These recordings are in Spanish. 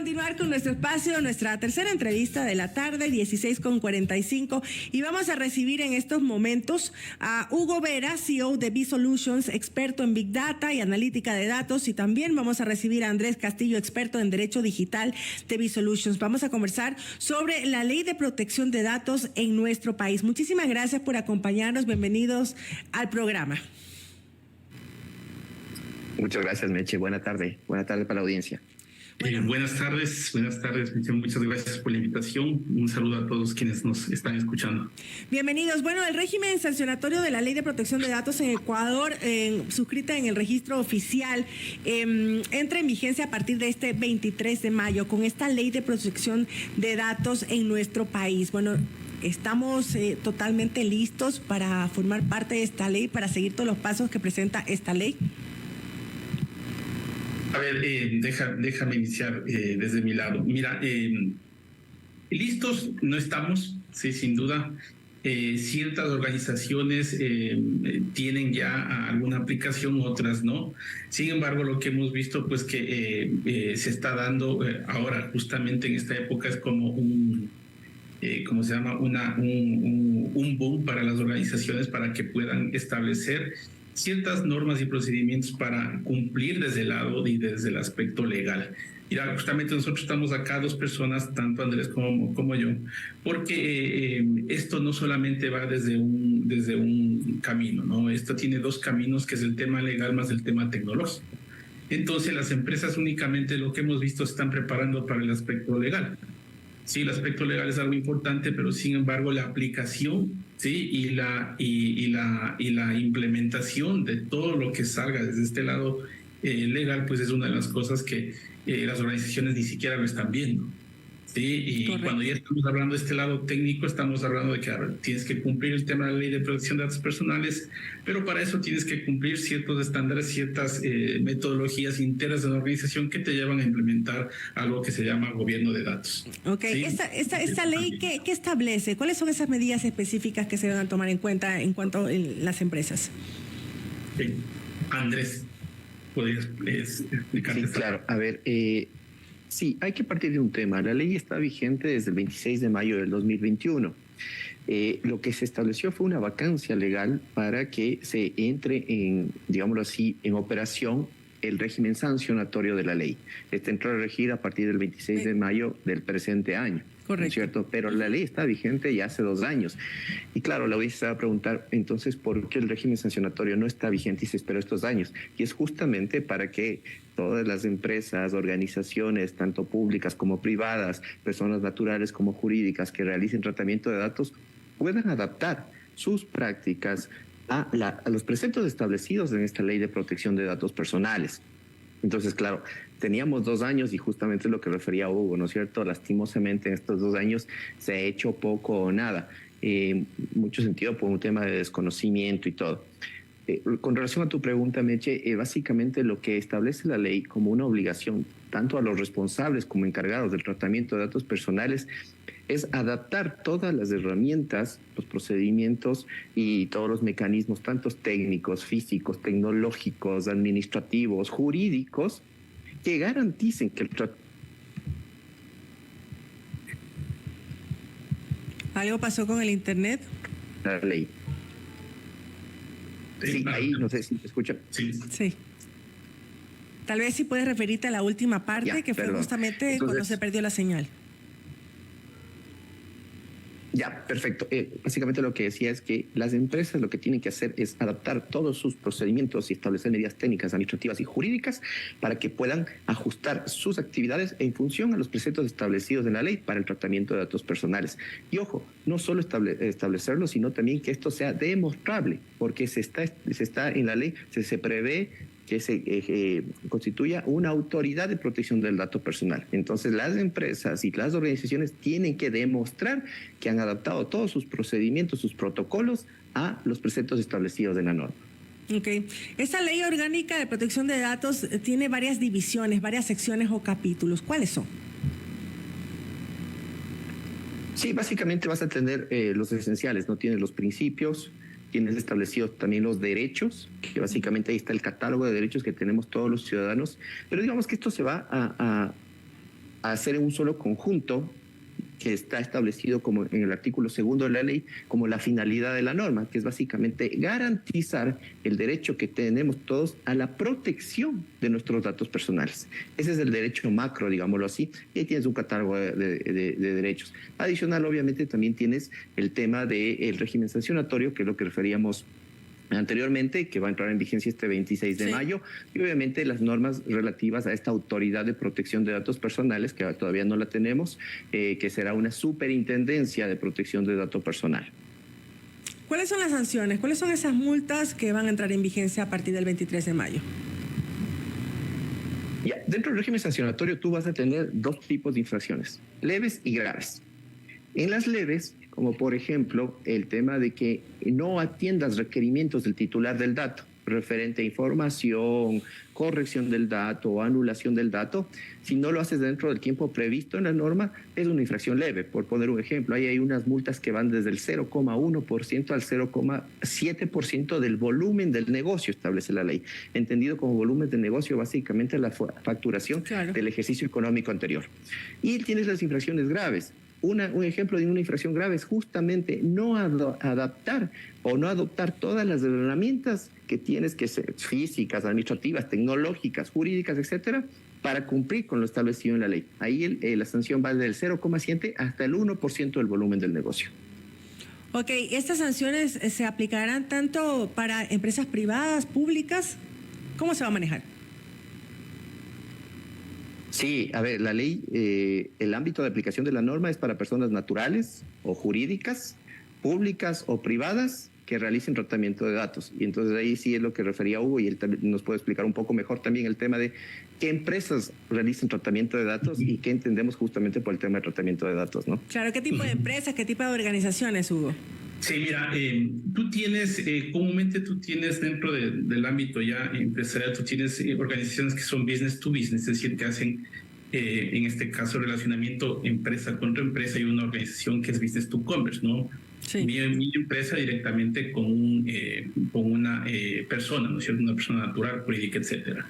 continuar con nuestro espacio, nuestra tercera entrevista de la tarde, 16:45, y vamos a recibir en estos momentos a Hugo Vera, CEO de B-Solutions, experto en Big Data y analítica de datos, y también vamos a recibir a Andrés Castillo, experto en Derecho Digital de B-Solutions. Vamos a conversar sobre la Ley de Protección de Datos en nuestro país. Muchísimas gracias por acompañarnos, bienvenidos al programa. Muchas gracias, Meche. Buena tarde para la audiencia. Buenas tardes, Meche. Muchas gracias por la invitación. Un saludo a todos quienes nos están escuchando. Bienvenidos. Bueno, el régimen sancionatorio de la Ley de Protección de Datos en Ecuador, suscrita en el registro oficial, entra en vigencia a partir de este 23 de mayo con esta Ley de Protección de Datos en nuestro país. Bueno, ¿estamos totalmente listos para formar parte de esta ley, para seguir todos los pasos que presenta esta ley? A ver, déjame iniciar desde mi lado. Mira, listos no estamos, sí, sin duda. Ciertas organizaciones tienen ya alguna aplicación, otras no. Sin embargo, lo que hemos visto, pues que se está dando ahora, justamente en esta época, es como ¿cómo se llama? Un boom para las organizaciones para que puedan establecer ciertas normas y procedimientos para cumplir desde el lado y desde el aspecto legal. Mira, justamente nosotros estamos acá, dos personas, tanto Andrés como yo, porque esto no solamente va desde un camino, ¿no? Esto tiene dos caminos, que es el tema legal más el tema tecnológico. Entonces, las empresas únicamente, lo que hemos visto, se están preparando para el aspecto legal. Sí, el aspecto legal es algo importante, pero sin embargo la aplicación, sí, y la implementación de todo lo que salga desde este lado legal, pues es una de las cosas que las organizaciones ni siquiera lo están viendo. Sí, y correcto. Cuando ya estamos hablando de este lado técnico, estamos hablando de que tienes que cumplir el tema de la Ley de Protección de Datos Personales, pero para eso tienes que cumplir ciertos estándares, ciertas metodologías internas de la organización que te llevan a implementar algo que se llama gobierno de datos. Ok, ¿sí? Esta ley, ¿qué establece? ¿Cuáles son esas medidas específicas que se van a tomar en cuenta en cuanto a las empresas? Andrés, ¿podrías explicarte? Sí, claro. A ver, sí, hay que partir de un tema. La ley está vigente desde el 26 de mayo del 2021. Lo que se estableció fue una vacancia legal para que se entre en, digámoslo así, en operación el régimen sancionatorio de la ley. Este entró a regir a partir del 26 de mayo del presente año. Correcto. ¿Cierto? Pero la ley está vigente ya hace 2 años. Y claro, la audiencia se va a preguntar, entonces, ¿por qué el régimen sancionatorio no está vigente y se esperó estos años? Y es justamente para que todas las empresas, organizaciones, tanto públicas como privadas, personas naturales como jurídicas, que realicen tratamiento de datos, puedan adaptar sus prácticas a los preceptos establecidos en esta Ley de Protección de Datos Personales. Entonces, claro, teníamos 2 años y justamente lo que refería Hugo, ¿no es cierto? Lastimosamente en estos 2 años se ha hecho poco o nada, mucho sentido por un tema de desconocimiento y todo. Con relación a tu pregunta, Meche, básicamente lo que establece la ley como una obligación, tanto a los responsables como encargados del tratamiento de datos personales, es adaptar todas las herramientas, los procedimientos y todos los mecanismos, tanto técnicos, físicos, tecnológicos, administrativos, jurídicos, que garanticen que el tratamiento... ¿Algo pasó con el internet? La ley. Sí, ahí no sé si te escuchan. Sí. Tal vez si puedes referirte a la última parte, que fue justamente cuando se perdió la señal. Ya, perfecto. Básicamente lo que decía es que las empresas lo que tienen que hacer es adaptar todos sus procedimientos y establecer medidas técnicas, administrativas y jurídicas para que puedan ajustar sus actividades en función a los preceptos establecidos en la ley para el tratamiento de datos personales. Y ojo, no solo establecerlo, sino también que esto sea demostrable, porque se está en la ley, se prevé que se constituya una autoridad de protección del dato personal. Entonces, las empresas y las organizaciones tienen que demostrar que han adaptado todos sus procedimientos, sus protocolos a los preceptos establecidos en la norma. Ok. Esta ley orgánica de protección de datos tiene varias divisiones, varias secciones o capítulos. ¿Cuáles son? Sí, básicamente vas a tener los esenciales, ¿no? Tienes los principios, tienes establecidos también los derechos, que básicamente ahí está el catálogo de derechos que tenemos todos los ciudadanos, pero digamos que esto se va a hacer en un solo conjunto que está establecido como en el artículo 2 de la ley como la finalidad de la norma, que es básicamente garantizar el derecho que tenemos todos a la protección de nuestros datos personales. Ese es el derecho macro, digámoslo así, y ahí tienes un catálogo de derechos. Adicional, obviamente, también tienes el tema del régimen sancionatorio, que es lo que referíamos anteriormente, que va a entrar en vigencia este 26 de mayo, y obviamente las normas relativas a esta autoridad de protección de datos personales, que todavía no la tenemos, que será una superintendencia de protección de datos personal. ¿Cuáles son las sanciones? ¿Cuáles son esas multas que van a entrar en vigencia a partir del 23 de mayo? Ya, dentro del régimen sancionatorio tú vas a tener dos tipos de infracciones, leves y graves. En las leves, como por ejemplo el tema de que no atiendas requerimientos del titular del dato referente a información, corrección del dato o anulación del dato, si no lo haces dentro del tiempo previsto en la norma, es una infracción leve. Por poner un ejemplo, ahí hay unas multas que van desde el 0,1% al 0,7% del volumen del negocio, establece la ley. Entendido como volumen de negocio, básicamente la facturación del ejercicio económico anterior. Y tienes las infracciones graves. Un ejemplo de una infracción grave es justamente no adaptar o no adoptar todas las herramientas que tienes que ser físicas, administrativas, tecnológicas, jurídicas, etcétera, para cumplir con lo establecido en la ley. Ahí la sanción va del 0,7 hasta el 1% del volumen del negocio. Ok, ¿estas sanciones se aplicarán tanto para empresas privadas, públicas? ¿Cómo se va a manejar? Sí, a ver, la ley, el ámbito de aplicación de la norma es para personas naturales o jurídicas, públicas o privadas que realicen tratamiento de datos. Y entonces ahí sí es lo que refería Hugo, y él nos puede explicar un poco mejor también el tema de qué empresas realizan tratamiento de datos y qué entendemos justamente por el tema de tratamiento de datos, ¿no? Claro, ¿qué tipo de empresas, qué tipo de organizaciones, Hugo? Sí, mira, tú tienes, comúnmente tú tienes dentro del ámbito ya empresarial, tú tienes organizaciones que son business to business, es decir, que hacen, en este caso, relacionamiento empresa contra empresa, y una organización que es business to commerce, ¿no? Sí. Mi empresa directamente con una persona, ¿no es cierto? Una persona natural, jurídica, etcétera.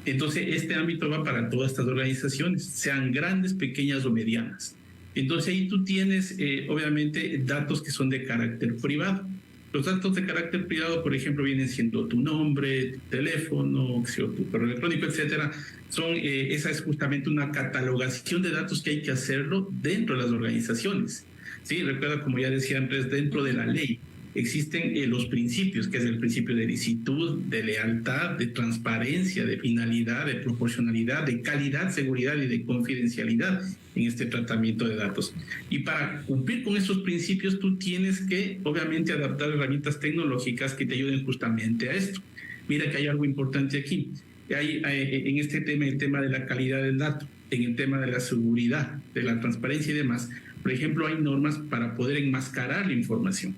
Entonces, este ámbito va para todas estas organizaciones, sean grandes, pequeñas o medianas. Entonces ahí tú tienes, obviamente, datos que son de carácter privado. Los datos de carácter privado, por ejemplo, vienen siendo tu nombre, tu teléfono, tu correo electrónico, etcétera. Esa es justamente una catalogación de datos que hay que hacerlo dentro de las organizaciones. Sí, recuerda, como ya decía antes, dentro de la ley existen los principios, que es el principio de licitud, de lealtad, de transparencia, de finalidad, de proporcionalidad, de calidad, seguridad y de confidencialidad en este tratamiento de datos. Y para cumplir con esos principios, tú tienes que, obviamente, adaptar herramientas tecnológicas que te ayuden justamente a esto. Mira que hay algo importante aquí. Hay en este tema, el tema de la calidad del dato, en el tema de la seguridad, de la transparencia y demás. Por ejemplo, hay normas para poder enmascarar la información.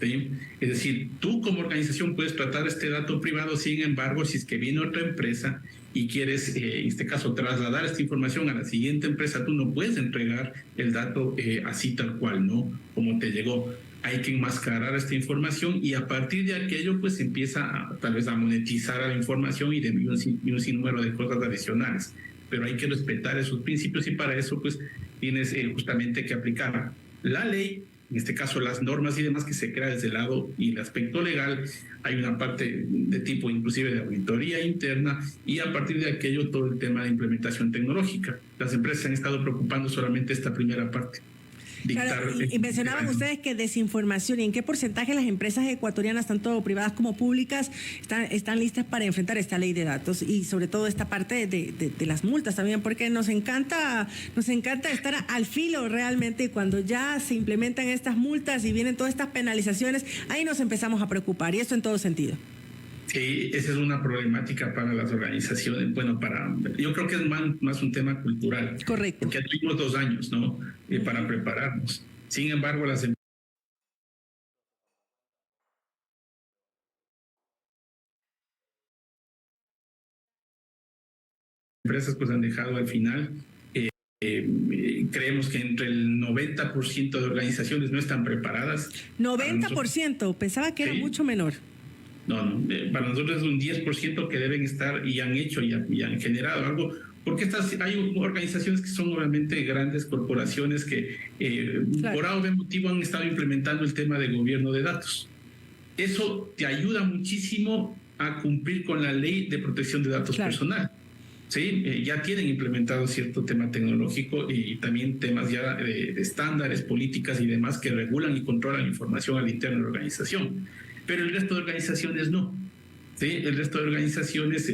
¿Sí? Es decir, tú como organización puedes tratar este dato privado, sin embargo, si es que viene otra empresa y quieres, en este caso, trasladar esta información a la siguiente empresa, tú no puedes entregar el dato así tal cual, ¿no? Como te llegó. Hay que enmascarar esta información, y a partir de aquello, pues empieza tal vez a monetizar la información y de un sinnúmero de cosas adicionales. Pero hay que respetar esos principios, y para eso, pues, tienes justamente que aplicar la ley, en este caso las normas y demás que se crea desde el lado y el aspecto legal. Hay una parte de tipo inclusive de auditoría interna, y a partir de aquello todo el tema de implementación tecnológica. Las empresas han estado preocupando solamente esta primera parte. Claro, y mencionaban ustedes que desinformación, ¿y en qué porcentaje las empresas ecuatorianas, tanto privadas como públicas, están listas para enfrentar esta ley de datos, y sobre todo esta parte de las multas también? Porque nos encanta estar al filo realmente, y cuando ya se implementan estas multas y vienen todas estas penalizaciones, ahí nos empezamos a preocupar, y esto en todo sentido. Sí, esa es una problemática para las organizaciones. Bueno, yo creo que es más un tema cultural. Correcto. Porque tuvimos 2 años, ¿no? Para prepararnos. Sin embargo, las empresas pues han dejado al final. Creemos que entre el 90% de organizaciones no están preparadas. 90%, pensaba que era mucho menor. No, para nosotros es un 10% que deben estar y han hecho y han generado algo Porque hay organizaciones que son obviamente grandes corporaciones que por algún motivo han estado implementando el tema de gobierno de datos. Eso te ayuda muchísimo a cumplir con la ley de protección de datos personal. ¿Sí? Ya tienen implementado cierto tema tecnológico y también temas ya de estándares, políticas y demás que regulan y controlan información al interno de la organización. Pero el resto de organizaciones no. ¿Sí? El resto de organizaciones,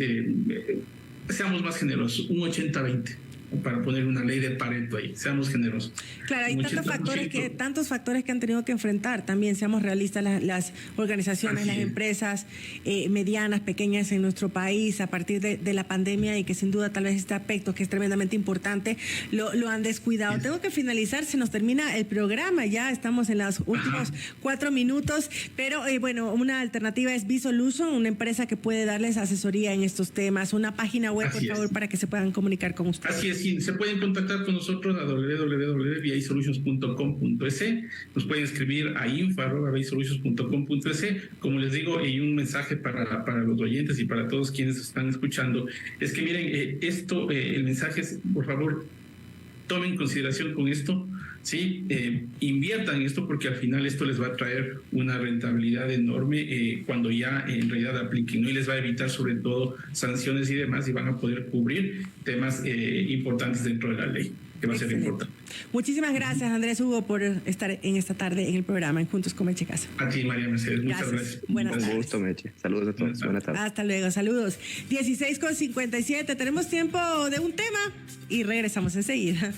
seamos más generosos, un 80-20. Para poner una ley de Pareto ahí, seamos generosos. Claro, hay tantos factores que han tenido que enfrentar. También seamos realistas, las organizaciones, las empresas medianas, pequeñas en nuestro país a partir de la pandemia, y que sin duda tal vez este aspecto que es tremendamente importante lo han descuidado. Tengo que finalizar, se nos termina el programa, ya estamos en los últimos 4 minutos, pero bueno, una alternativa es B-Solution, una empresa que puede darles asesoría en estos temas. Una página web, por favor, para que se puedan comunicar con ustedes. Así es. Sí, se pueden contactar con nosotros a www.bisolutions.com.es. Nos pueden escribir a info@bisolutions.com.es. Como les digo, y un mensaje para los oyentes y para todos quienes están escuchando, es que miren, el mensaje es, por favor, tomen consideración con esto, ¿sí? Inviertan en esto, porque al final esto les va a traer una rentabilidad enorme cuando ya en realidad apliquen, ¿no? Y les va a evitar sobre todo sanciones y demás, y van a poder cubrir temas importantes dentro de la ley, que va a ser importante. Muchísimas gracias, Andrés Hugo, por estar en esta tarde en el programa en Juntos con Meche Casa. A ti, María Mercedes, muchas gracias. Buenas tardes. Un gusto, Meche. Saludos a todos. Buenas tardes. Hasta luego, saludos. 16:57, tenemos tiempo de un tema y regresamos enseguida.